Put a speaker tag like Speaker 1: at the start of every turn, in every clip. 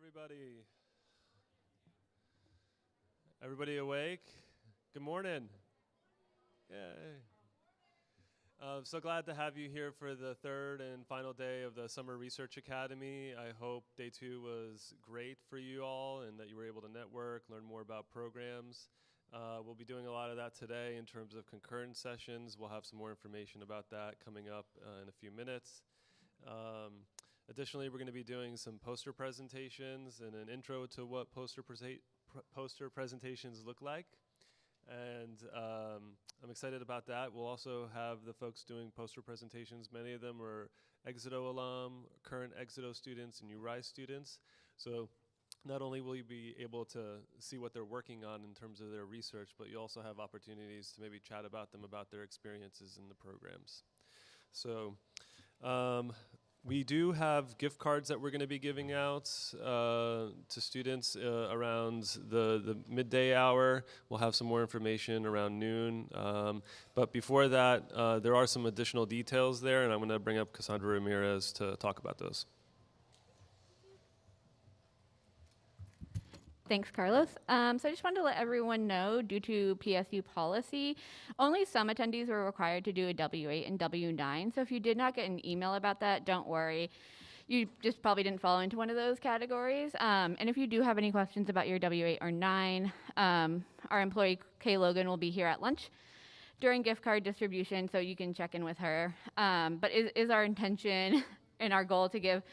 Speaker 1: everybody. Everybody awake? Good morning. Yay. So glad to have you here for the third and final day of the Summer Research Academy. I hope day 2 was great for you all and that you were able to network, learn more about programs. We'll be doing a lot of that today in terms of concurrent sessions. We'll have some more information about that coming up in a few minutes. Additionally, we're going to be doing some poster presentations and an intro to what poster presentations look like. And I'm excited about that. We'll also have the folks doing poster presentations. Many of them are Exito alum, current Exito students, and URI students. So not only will you be able to see what they're working on in terms of their research, but you also have opportunities to maybe chat about them, about their experiences in the programs. So we do have gift cards that we're going to be giving out to students around the midday hour. We'll have some more information around noon. But before that, there are some additional details there, and I'm going to bring up Cassandra Ramirez to talk about those.
Speaker 2: Thanks, Carlos. So I just wanted to let everyone know, due to PSU policy, only some attendees were required to do a W8 and W9. So if you did not get an email about that, don't worry. You just probably didn't fall into one of those categories. And if you do have any questions about your W8 or 9, our employee, Kay Logan, will be here at lunch during gift card distribution, so you can check in with her. But it is our intention and our goal to give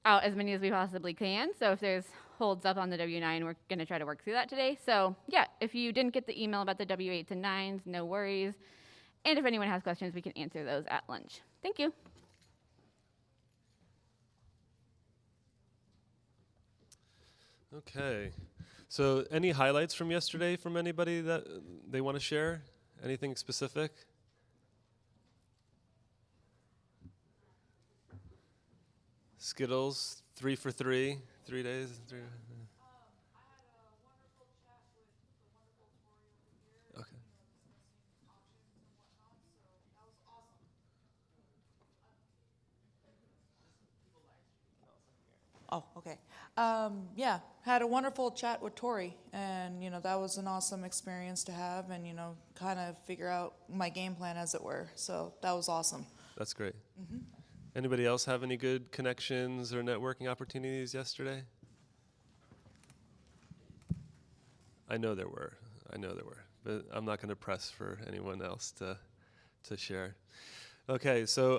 Speaker 2: out as many as we possibly can. So if there's holds up on the W9, we're going to try to work through that today. So yeah, if you didn't get the email about the W8s and 9s, no worries. And if anyone has questions, we can answer those at lunch. Thank you.
Speaker 1: Okay. So any highlights from yesterday from anybody that they want to share? Anything specific? Skittles, 3 for 3, 3 days.
Speaker 3: I had a wonderful chat with the wonderful Tori over here.
Speaker 1: Okay.
Speaker 3: Discussing options and whatnot, so that was awesome. Oh, okay. Yeah, had a wonderful chat with Tori, and that was an awesome experience to have, and kind of figure out my game plan, as it were. So that was awesome.
Speaker 1: That's great. Anybody else have any good connections or networking opportunities yesterday? I know there were, but I'm not going to press for anyone else to share. Okay, so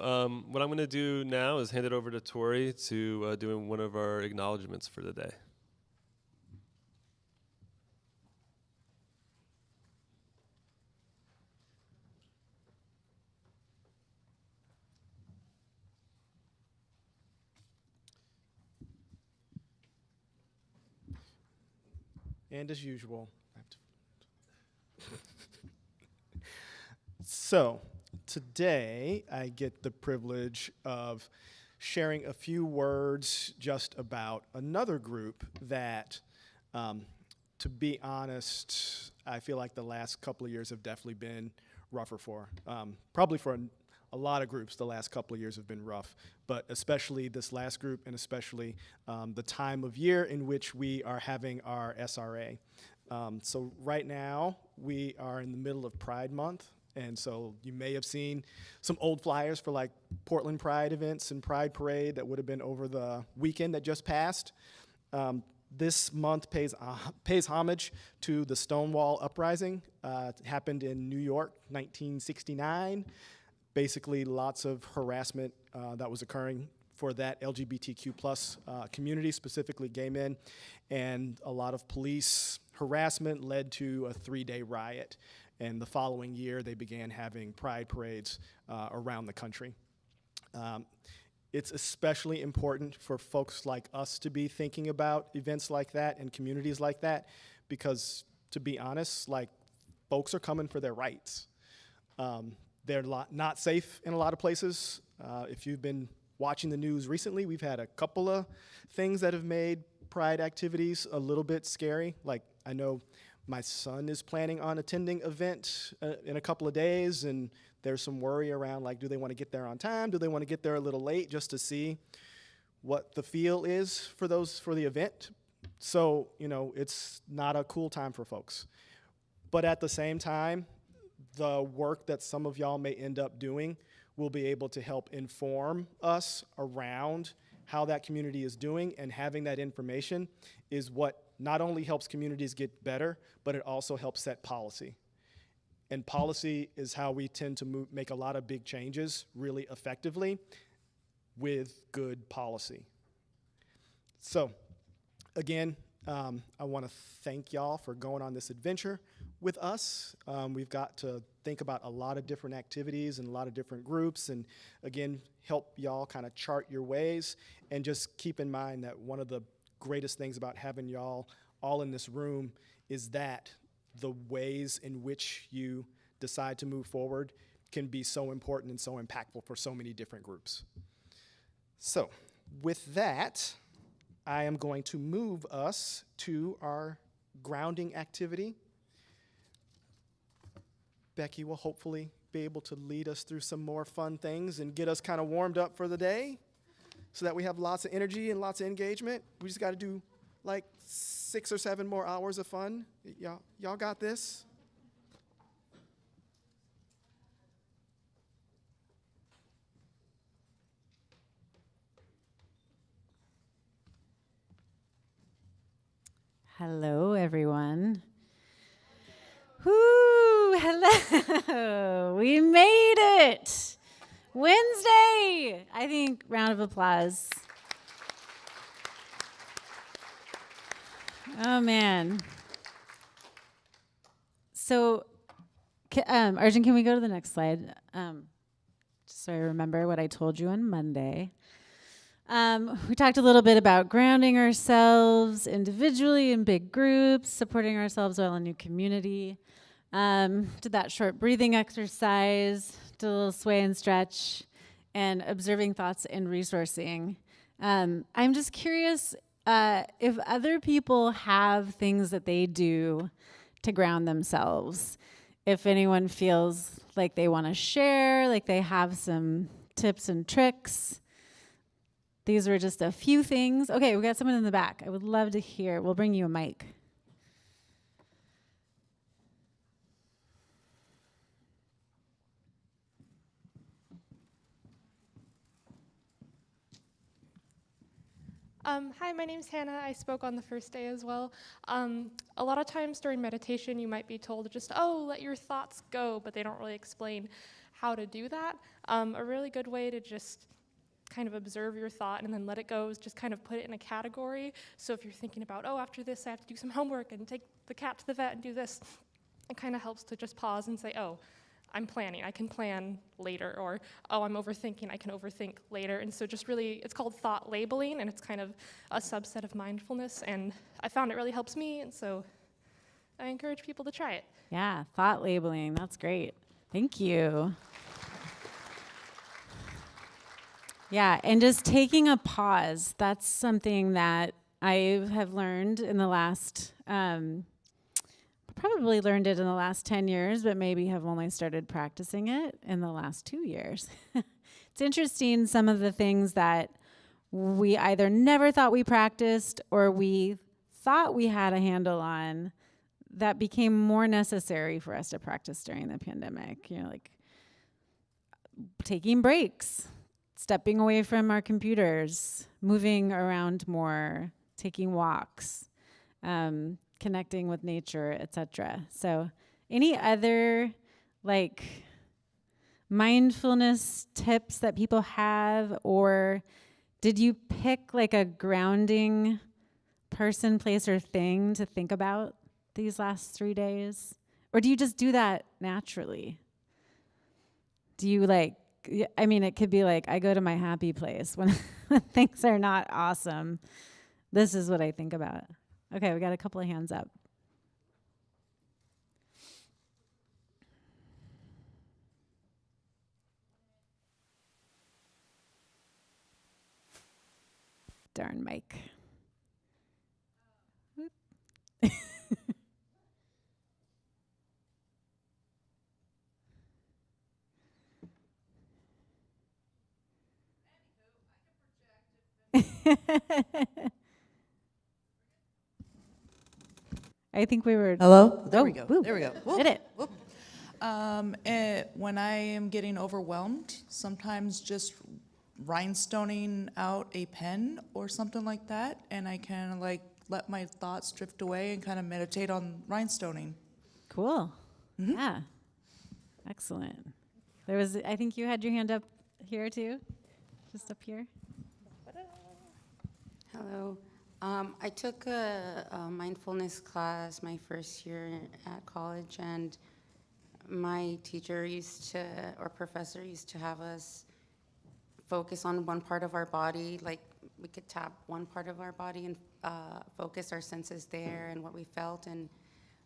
Speaker 1: what I'm going to do now is hand it over to Tori to do one of our acknowledgments for the day.
Speaker 4: And as usual, so today I get the privilege of sharing a few words just about another group that, to be honest, I feel like the last couple of years have definitely been rougher for. Probably for a lot of groups, the last couple of years have been rough, but especially this last group, and especially the time of year in which we are having our SRA. So right now, we are in the middle of Pride Month, and so you may have seen some old flyers for like Portland Pride events and Pride Parade that would have been over the weekend that just passed. This month pays homage to the Stonewall Uprising. It happened in New York, 1969. Basically, lots of harassment that was occurring for that LGBTQ plus community, specifically gay men, and a lot of police harassment led to a 3-day riot. And the following year, they began having pride parades around the country. It's especially important for folks like us to be thinking about events like that and communities like that, because to be honest, like, folks are coming for their rights. They're not safe in a lot of places. If you've been watching the news recently, we've had a couple of things that have made pride activities a little bit scary. Like, I know my son is planning on attending an event in a couple of days, and there's some worry around, like, do they want to get there on time? Do they want to get there a little late just to see what the feel is for the event. So, it's not a cool time for folks. But at the same time, the work that some of y'all may end up doing will be able to help inform us around how that community is doing, and having that information is what not only helps communities get better, but it also helps set policy. And policy is how we tend to make a lot of big changes really effectively with good policy. So, again, I want to thank y'all for going on this adventure with us. We've got to think about a lot of different activities and a lot of different groups, and again, help y'all kind of chart your ways. And just keep in mind that one of the greatest things about having y'all all in this room is that the ways in which you decide to move forward can be so important and so impactful for so many different groups. So, with that, I am going to move us to our grounding activity. Becky will hopefully be able to lead us through some more fun things and get us kind of warmed up for the day so that we have lots of energy and lots of engagement. We just got to do like 6 or 7 more hours of fun. Y'all got this?
Speaker 5: Hello, everyone. Whoo, hello. We made it. Wednesday. I think round of applause. Oh, man. So, Arjun, can we go to the next slide? Just so I remember what I told you on Monday. We talked a little bit about grounding ourselves individually in big groups, supporting ourselves while in new community. Did that short breathing exercise, did a little sway and stretch, and observing thoughts and resourcing. I'm just curious if other people have things that they do to ground themselves. If anyone feels like they want to share, like they have some tips and tricks. These were just a few things. Okay, we got someone in the back. I would love to hear. We'll bring you a mic.
Speaker 6: Hi, my name's Hannah. I spoke on the first day as well. A lot of times during meditation, you might be told to just, let your thoughts go, but they don't really explain how to do that. A really good way to just kind of observe your thought and then let it go is just kind of put it in a category. So if you're thinking about, after this I have to do some homework and take the cat to the vet and do this, it kind of helps to just pause and say, I'm planning, I can plan later, or, I'm overthinking, I can overthink later. And so just really, it's called thought labeling, and it's kind of a subset of mindfulness, and I found it really helps me, and so I encourage people to try it.
Speaker 5: Yeah, thought labeling, that's great. Thank you. Yeah, and just taking a pause, that's something that I have learned in the last, probably learned it in the last 10 years, but maybe have only started practicing it in the last 2 years. It's interesting, some of the things that we either never thought we practiced or we thought we had a handle on that became more necessary for us to practice during the pandemic. Like taking breaks, stepping away from our computers, moving around more, taking walks, connecting with nature, etc. So any other mindfulness tips that people have, or did you pick a grounding person, place, or thing to think about these last 3 days? Or do you just do that naturally? Do you it could be I go to my happy place when things are not awesome. This is what I think about. Okay, we got a couple of hands up. Darn mic. I think we were.
Speaker 3: Hello? There we
Speaker 5: Oh,
Speaker 3: go.
Speaker 5: woo.
Speaker 3: There we go. Whoop,
Speaker 5: Hit it.
Speaker 3: whoop. When I am getting overwhelmed, sometimes just rhinestoning out a pen or something like that, and I kind of like let my thoughts drift away and kind of meditate on rhinestoning.
Speaker 5: Cool. Yeah. Excellent. There was, I think you had your hand up here too, just up here.
Speaker 7: Hello. I took a mindfulness class my first year at college, and my teacher or professor used to have us focus on one part of our body, like we could tap one part of our body and focus our senses there and what we felt,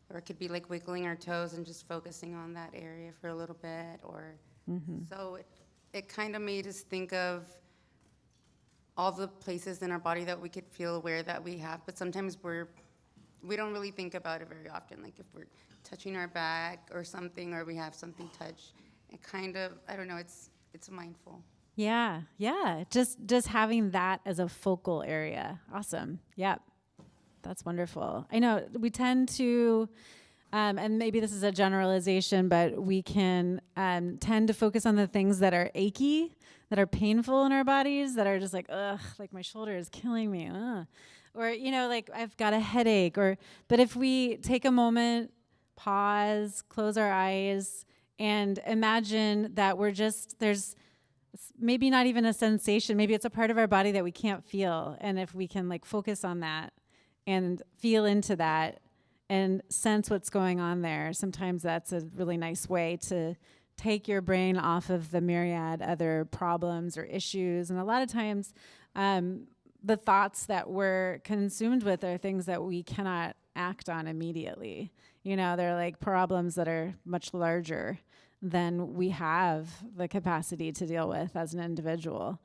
Speaker 7: or it could be like wiggling our toes and just focusing on that area for a little bit, or so it kind of made us think of all the places in our body that we could feel aware that we have, but sometimes we don't really think about it very often. Like if we're touching our back or something, or we have something touched, it kind of, I don't know, it's mindful.
Speaker 5: Yeah. Just having that as a focal area. Awesome. Yep. That's wonderful. I know we tend to, and maybe this is a generalization, but we can tend to focus on the things that are achy, that are painful in our bodies, that are just like, ugh, like my shoulder is killing me. Ugh. Or, like I've got a headache. But if we take a moment, pause, close our eyes, and imagine that there's maybe not even a sensation, maybe it's a part of our body that we can't feel. And if we can like focus on that and feel into that and sense what's going on there, sometimes that's a really nice way to take your brain off of the myriad other problems or issues. And a lot of times, the thoughts that we're consumed with are things that we cannot act on immediately. They're like problems that are much larger than we have the capacity to deal with as an individual.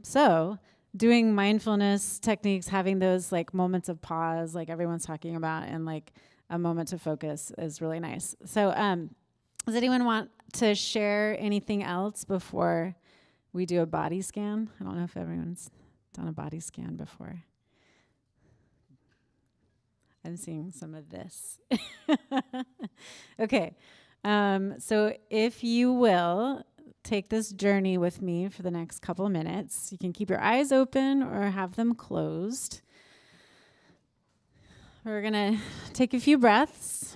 Speaker 5: So doing mindfulness techniques, having those like moments of pause, like everyone's talking about, and like a moment to focus is really nice. So does anyone want to share anything else before we do a body scan? I don't know if everyone's done a body scan before. I'm seeing some of this. Okay. So if you will take this journey with me for the next couple of minutes, you can keep your eyes open or have them closed. We're going to take a few breaths.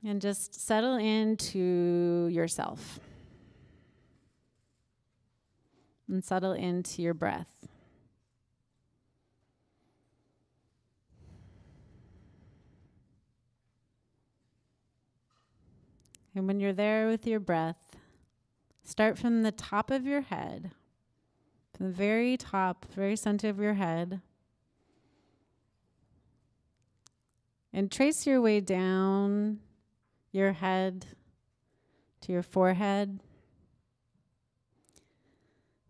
Speaker 5: And just settle into yourself. And settle into your breath. And when you're there with your breath, start from the top of your head, from the very top, very center of your head, and trace your way down your head to your forehead,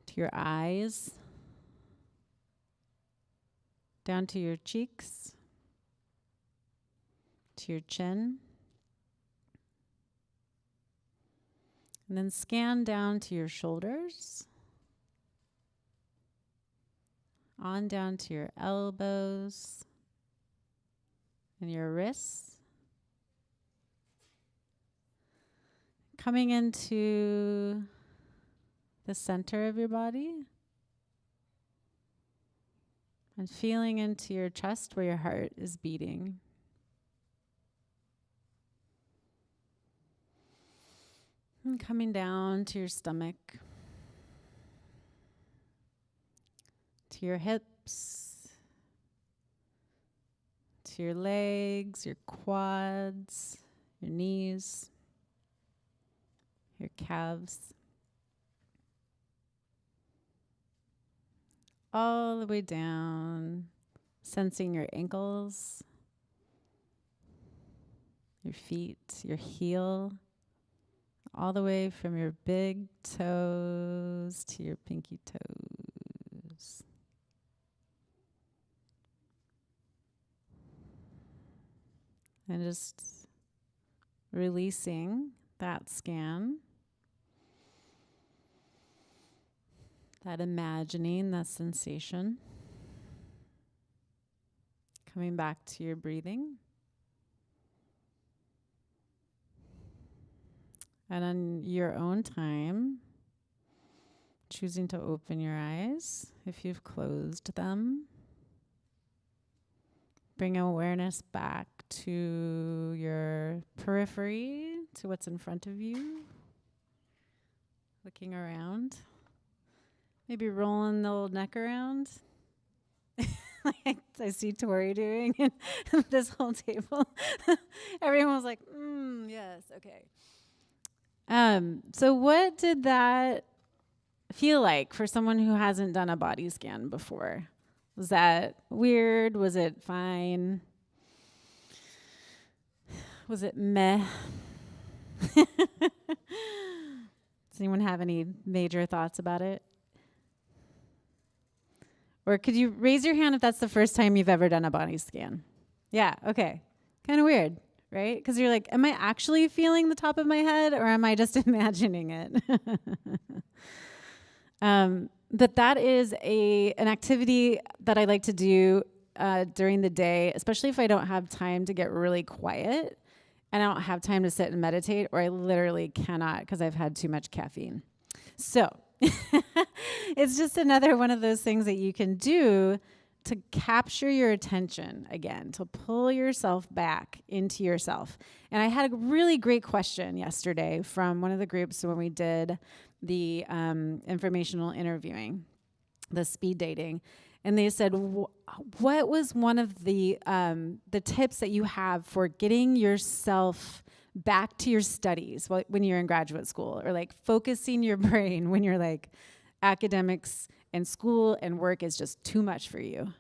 Speaker 5: to your eyes, down to your cheeks, to your chin, and then scan down to your shoulders, on down to your elbows and your wrists, coming into the center of your body and feeling into your chest where your heart is beating. And coming down to your stomach, to your hips, to your legs, your quads, your knees, your calves, all the way down, sensing your ankles, your feet, your heel, all the way from your big toes to your pinky toes. And just releasing that scan. that imagining, that sensation. Coming back to your breathing. And on your own time, choosing to open your eyes if you've closed them. Bring awareness back to your periphery, to what's in front of you. Looking around. Maybe rolling the old neck around. Like I see Tori doing this whole table. Everyone was like, yes, okay. So what did that feel like for someone who hasn't done a body scan before? Was that weird? Was it fine? Was it meh? Does anyone have any major thoughts about it? Or could you raise your hand if that's the first time you've ever done a body scan? Yeah, okay. Kind of weird, right? Because you're like, am I actually feeling the top of my head or am I just imagining it? But that is an activity that I like to do during the day, especially if I don't have time to get really quiet and I don't have time to sit and meditate, or I literally cannot because I've had too much caffeine. So it's just another one of those things that you can do to capture your attention again, to pull yourself back into yourself. And I had a really great question yesterday from one of the groups when we did the informational interviewing, the speed dating. And they said, what was one of the tips that you have for getting yourself back to your studies when you're in graduate school, or like focusing your brain when you're like academics and school and work is just too much for you?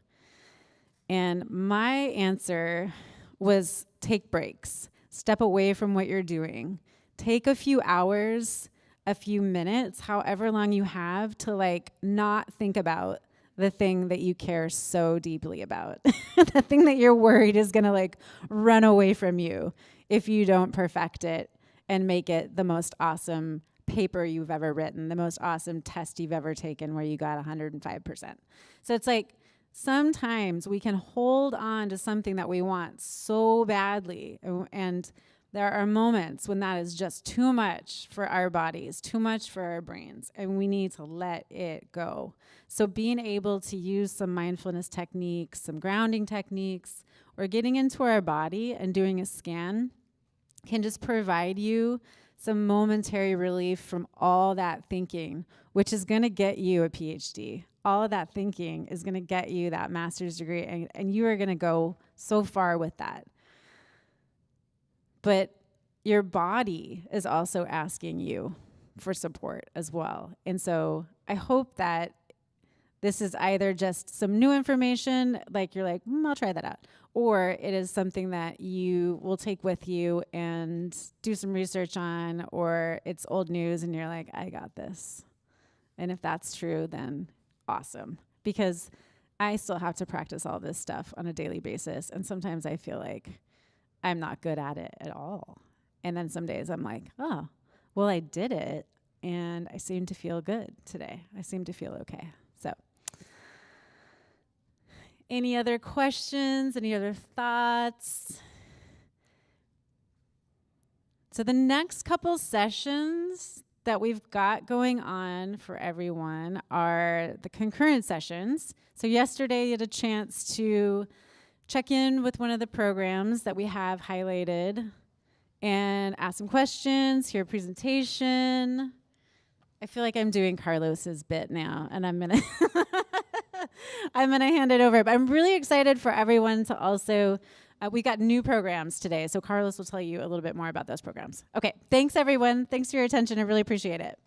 Speaker 5: And my answer was take breaks, step away from what you're doing, take a few hours, a few minutes, however long you have, to like not think about the thing that you care so deeply about, the thing that you're worried is gonna like run away from you if you don't perfect it and make it the most awesome paper you've ever written, the most awesome test you've ever taken where you got 105%. So it's like sometimes we can hold on to something that we want so badly, and there are moments when that is just too much for our bodies, too much for our brains, and we need to let it go. So being able to use some mindfulness techniques, some grounding techniques, or getting into our body and doing a scan can just provide you some momentary relief from all that thinking, which is going to get you a PhD. All of that thinking is going to get you that master's degree, and you are going to go so far with that. But your body is also asking you for support as well. And so I hope that this is either just some new information, like you're like, I'll try that out, or it is something that you will take with you and do some research on, or it's old news and you're like, I got this. And if that's true, then awesome. Because I still have to practice all this stuff on a daily basis. And sometimes I feel like I'm not good at it at all. And then some days I'm like, oh, well, I did it and I seem to feel good today. I seem to feel okay. So any other questions? Any other thoughts? So the next couple sessions that we've got going on for everyone are the concurrent sessions. So yesterday you had a chance to check in with one of the programs that we have highlighted and ask some questions, hear a presentation. I feel like I'm doing Carlos's bit now, and I'm gonna hand it over. But I'm really excited for everyone to also, we got new programs today, so Carlos will tell you a little bit more about those programs. Okay, thanks everyone. Thanks for your attention. I really appreciate it.